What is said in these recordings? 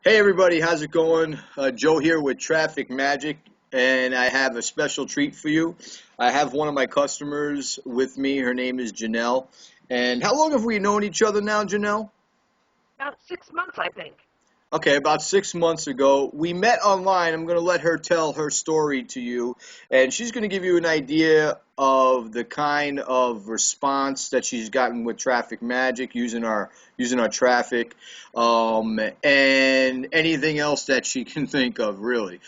Hey everybody, how's it going? Joe here with Traffic Magic, and I have a special treat for you. I have one of my customers with me. Her name is Janelle. And how long have we known each other now, Janelle? About 6 months, I think. Okay, about 6 months ago, we met online. I'm going to let her tell her story to you, and she's going to give you an idea of the kind of response that she's gotten with Traffic Magic using our traffic, and anything else that she can think of. Really,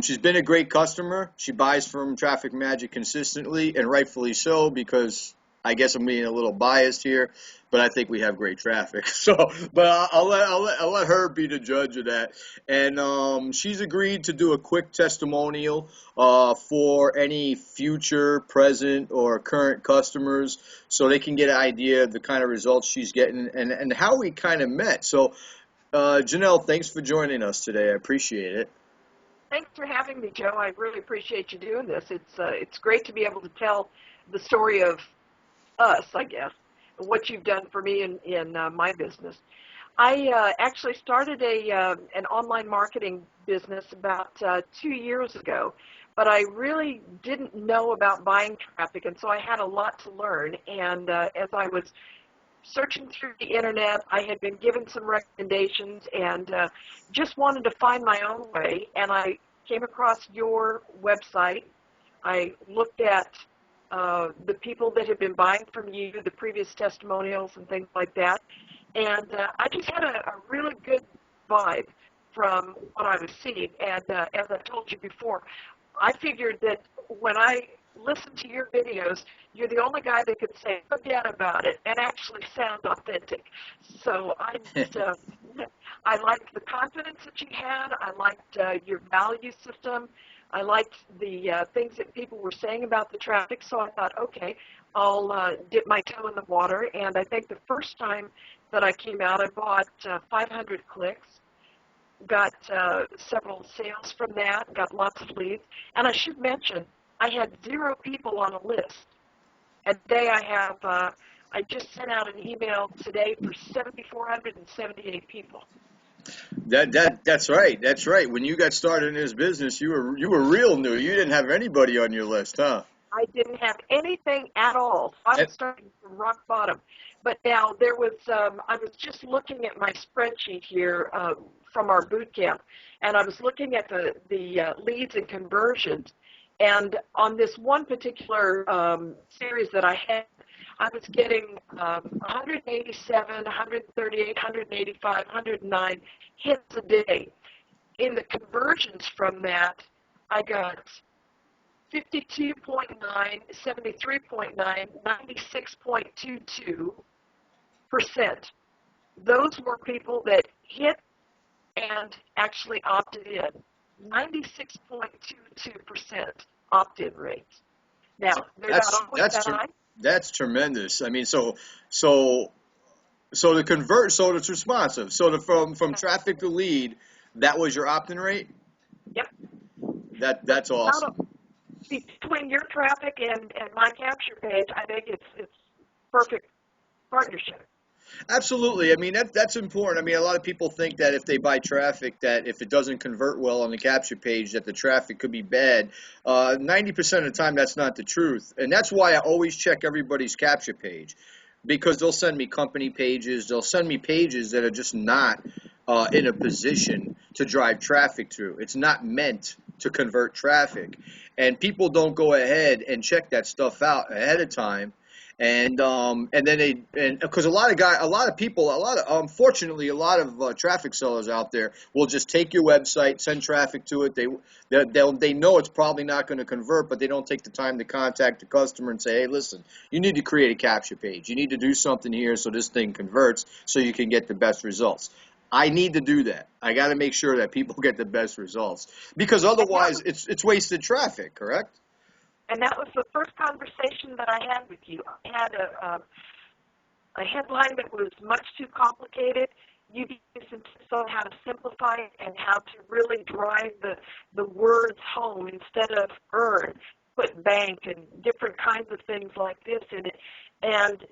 she's been a great customer. She buys from Traffic Magic consistently, and rightfully so because I guess I'm being a little biased here, but I think we have great traffic. So, but I'll let her be the judge of that. And she's agreed to do a quick testimonial for any future, present, or current customers, so they can get an idea of the kind of results she's getting and how we kind of met. So, Janelle, thanks for joining us today. I appreciate it. Thanks for having me, Joe. I really appreciate you doing this. It's great to be able to tell the story of us, I guess, what you've done for me in my business. I actually started an online marketing business about 2 years ago, but I really didn't know about buying traffic, and so I had a lot to learn. And as I was searching through the internet, I had been given some recommendations and just wanted to find my own way. And I came across your website. I looked at the people that had been buying from you, the previous testimonials and things like that. And I just had a really good vibe from what I was seeing. And as I told you before, I figured that when I listened to your videos, you're the only guy that could say, forget about it, and actually sound authentic. So I liked the confidence that you had. I liked your value system. I liked the things that people were saying about the traffic. So I thought, okay, I'll dip my toe in the water. And I think the first time that I came out, I bought 500 clicks, got several sales from that, got lots of leads. And I should mention, I had 0 people on a list. And today I just sent out an email today for 7,478 people. That's right. That's right. When you got started in this business, you were real new. You didn't have anybody on your list, huh? I didn't have anything at all. I was starting from rock bottom. But now I was just looking at my spreadsheet here from our boot camp, and I was looking at the leads and conversions. And on this one particular series that I had, I was getting 187, 138, 185, 109 hits a day. In the conversions from that, I got 52.9, 73.9, 96.22%. Those were people that hit and actually opted in. 96.22% opt-in rates. Now, they're not That's always that's that tre- high. that's tremendous. I mean, so so it's responsive. So from traffic to lead, that was your opt-in rate. Yep. That's About awesome. between your traffic and my capture page, I think it's perfect partnership. Absolutely. I mean, that's important. I mean, a lot of people think that if they buy traffic, that if it doesn't convert well on the capture page, that the traffic could be bad. 90% of the time, that's not the truth. And that's why I always check everybody's capture page because they'll send me company pages. They'll send me pages that are just not in a position to drive traffic through. It's not meant to convert traffic. And people don't go ahead and check that stuff out ahead of time and then and because a lot of people, unfortunately, a lot of traffic sellers out there will just take your website, send traffic to it. They know it's probably not going to convert, but they don't take the time to contact the customer and say, hey, listen, you need to create a capture page. You need to do something here so this thing converts, so you can get the best results. I need to do that. I got to make sure that people get the best results because And that otherwise was it's wasted traffic. Correct? and that was the first conversation that I had with you. I had a headline that was much too complicated. You gave me some tips on how to simplify it and how to really drive the words home instead of earn, put bank and different kinds of things like this in it. And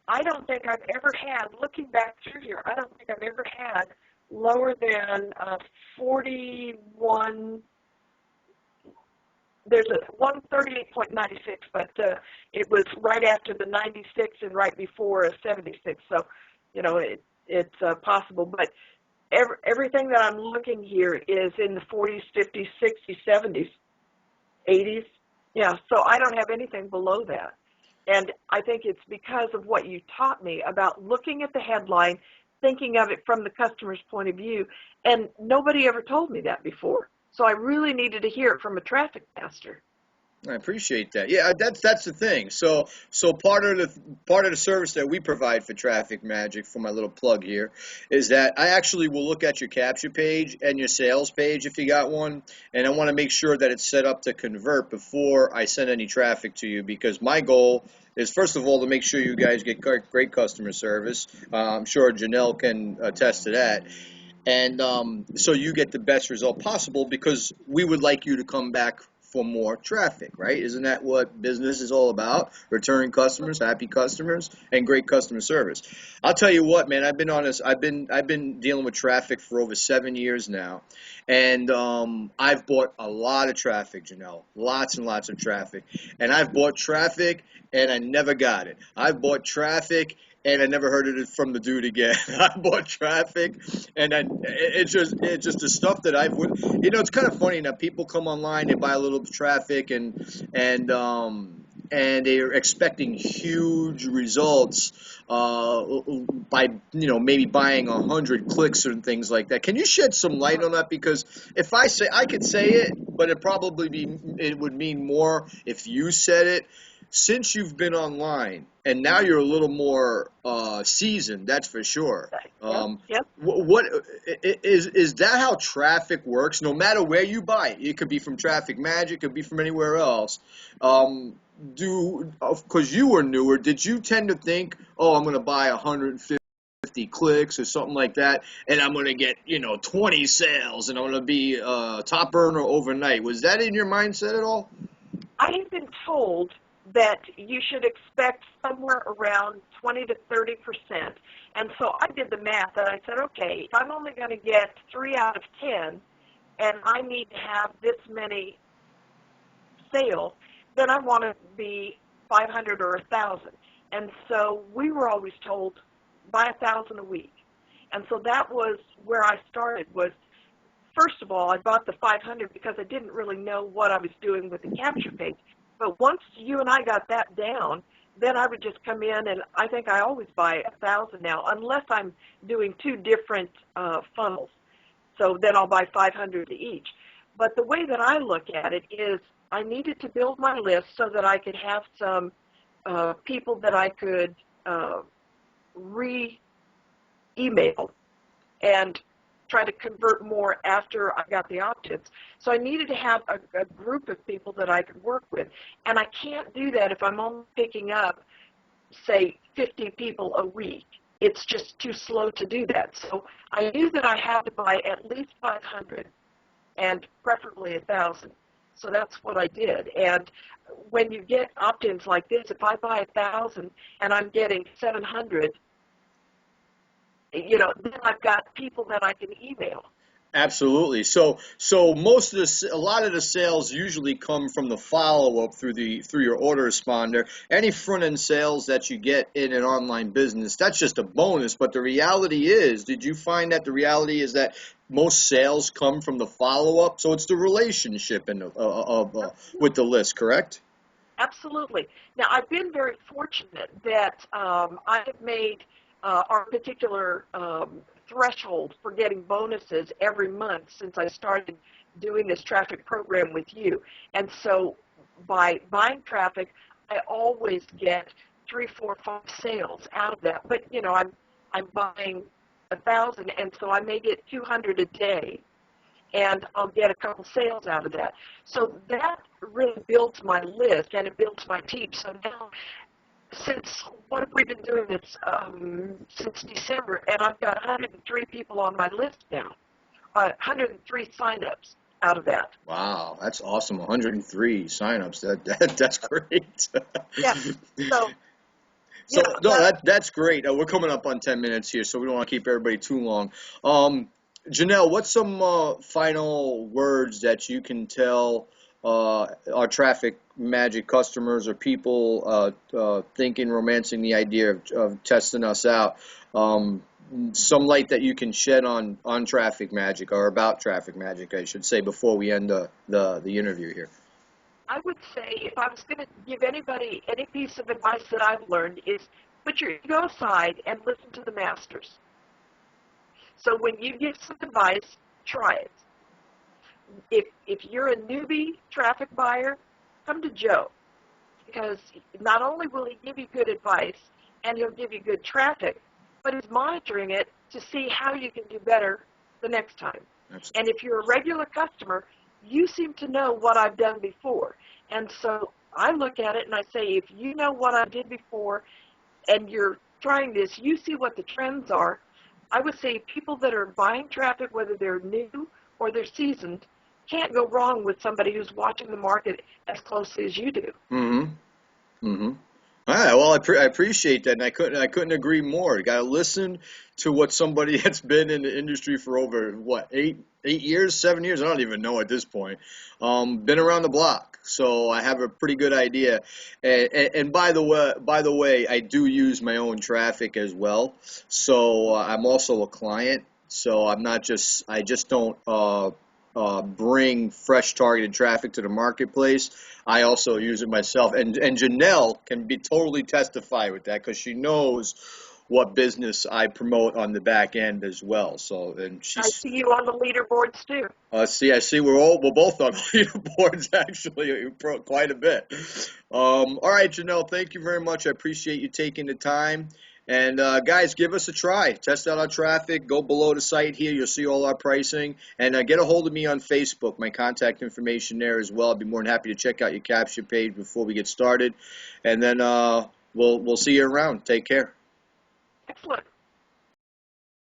I don't think I've ever had, looking back through here, I don't think I've ever had lower than 41. There's a 138.96, but it was right after the 96 and right before a 76. So, you know, it's possible. But everything that I'm looking here is in the 40s, 50s, 60s, 70s, 80s. Yeah, so I don't have anything below that. And I think it's because of what you taught me about looking at the headline, thinking of it from the customer's point of view, and nobody ever told me that before. So I really needed to hear it from a traffic master. I appreciate that. Yeah, that's the thing. So part of the service that we provide for Traffic Magic, for my little plug here, is that I actually will look at your capture page and your sales page if you got one, and I want to make sure that it's set up to convert before I send any traffic to you, because my goal is, first of all, to make sure you guys get great customer service. I'm sure Janelle can attest to that. And so you get the best result possible, because we would like you to come back for more traffic, right? Isn't that what business is all about? Returning customers, happy customers, and great customer service. I'll tell you what, man. I've been on this. I've been dealing with traffic for over 7 years now, and I've bought a lot of traffic, Janelle. Lots and lots of traffic, and I've bought traffic, and I never got it. I've bought traffic, and I never heard it from the dude again. I bought traffic, and it's just the stuff that it's kind of funny now. People come online, they buy a little traffic, and they're expecting huge results by maybe buying 100 clicks and things like that. Can you shed some light on that? Because if I could say it, but it would mean more if you said it. Since you've been online, and now you're a little more seasoned, that's for sure. Yep, yep. What is that? How traffic works? No matter where you buy it, it could be from Traffic Magic, it could be from anywhere else. Because you were newer, did you tend to think, oh, I'm going to buy 150 clicks or something like that, and I'm going to get 20 sales, and I'm going to be top earner overnight? Was that in your mindset at all? I have been told that you should expect somewhere around 20 to 30%. And so I did the math, and I said, okay, if I'm only going to get 3 out of 10, and I need to have this many sales, then I want to be 500 or 1,000. And so we were always told, buy 1,000 a week. And so that was where I started. Was first of all, I bought the 500 because I didn't really know what I was doing with the capture page. But once you and I got that down, then I would just come in, and I think I always buy 1,000 now, unless I'm doing 2 different funnels. So then I'll buy 500 each. But the way that I look at it is I needed to build my list so that I could have some people that I could re-email and try to convert more after I got the opt-ins. So I needed to have a group of people that I could work with. And I can't do that if I'm only picking up, say, 50 people a week. It's just too slow to do that. So I knew that I had to buy at least 500 and preferably 1,000. So that's what I did. And when you get opt-ins like this, if I buy 1,000 and I'm getting 700, then I've got people that I can email. Absolutely. So a lot of the sales usually come from the follow up through your autoresponder. Any front end sales that you get in an online business, that's just a bonus. But the reality is, did you find that the reality is that most sales come from the follow up? So it's the relationship with the list, correct? Absolutely. Now, I've been very fortunate that I have made our particular threshold for getting bonuses every month since I started doing this traffic program with you. And so by buying traffic, I always get 3, 4, 5 sales out of that. But, I'm buying 1,000, and so I may get 200 a day, and I'll get a couple sales out of that. So that really builds my list, and it builds my team. So now, what have we been doing this since December, and I've got 103 people on my list now, 103 signups out of that. Wow, that's awesome. 103 signups. That's great. Yeah. So no, that's great. We're coming up on 10 minutes here, so we don't want to keep everybody too long. Janelle, what's some final words that you can tell our traffic magic customers or people thinking, romancing the idea of testing us out? Um, some light that you can shed on traffic magic or about traffic magic, I should say, before we end the interview here. I would say if I was going to give anybody any piece of advice that I've learned is put your ego aside and listen to the masters. So when you give some advice, try it. If you're a newbie traffic buyer, come to Joe, because not only will he give you good advice and he'll give you good traffic, but he's monitoring it to see how you can do better the next time. Absolutely. And if you're a regular customer, you seem to know what I've done before. And so I look at it and I say, if you know what I did before and you're trying this, you see what the trends are. I would say people that are buying traffic, whether they're new or they're seasoned, can't go wrong with somebody who's watching the market as closely as you do. Mm-hmm. Mm-hmm. All right. Well, I appreciate that, and I couldn't agree more. You got to listen to what somebody that's been in the industry for over what 8 years, 7 years. I don't even know at this point. Been around the block, so I have a pretty good idea. And by the way, I do use my own traffic as well. So I'm also a client. So I'm not just I just don't bring fresh targeted traffic to the marketplace. I also use it myself, and Janelle can be totally testify with that because she knows what business I promote on the back end as well. So, and I she's see you on the leaderboards too. I see we're both on leaderboards actually quite a bit. All right, Janelle, thank you very much. I appreciate you taking the time. And guys, give us a try. Test out our traffic. Go below the site here. You'll see all our pricing. And get a hold of me on Facebook. My contact information there as well. I'd be more than happy to check out your capture page before we get started. And then we'll see you around. Take care. Excellent.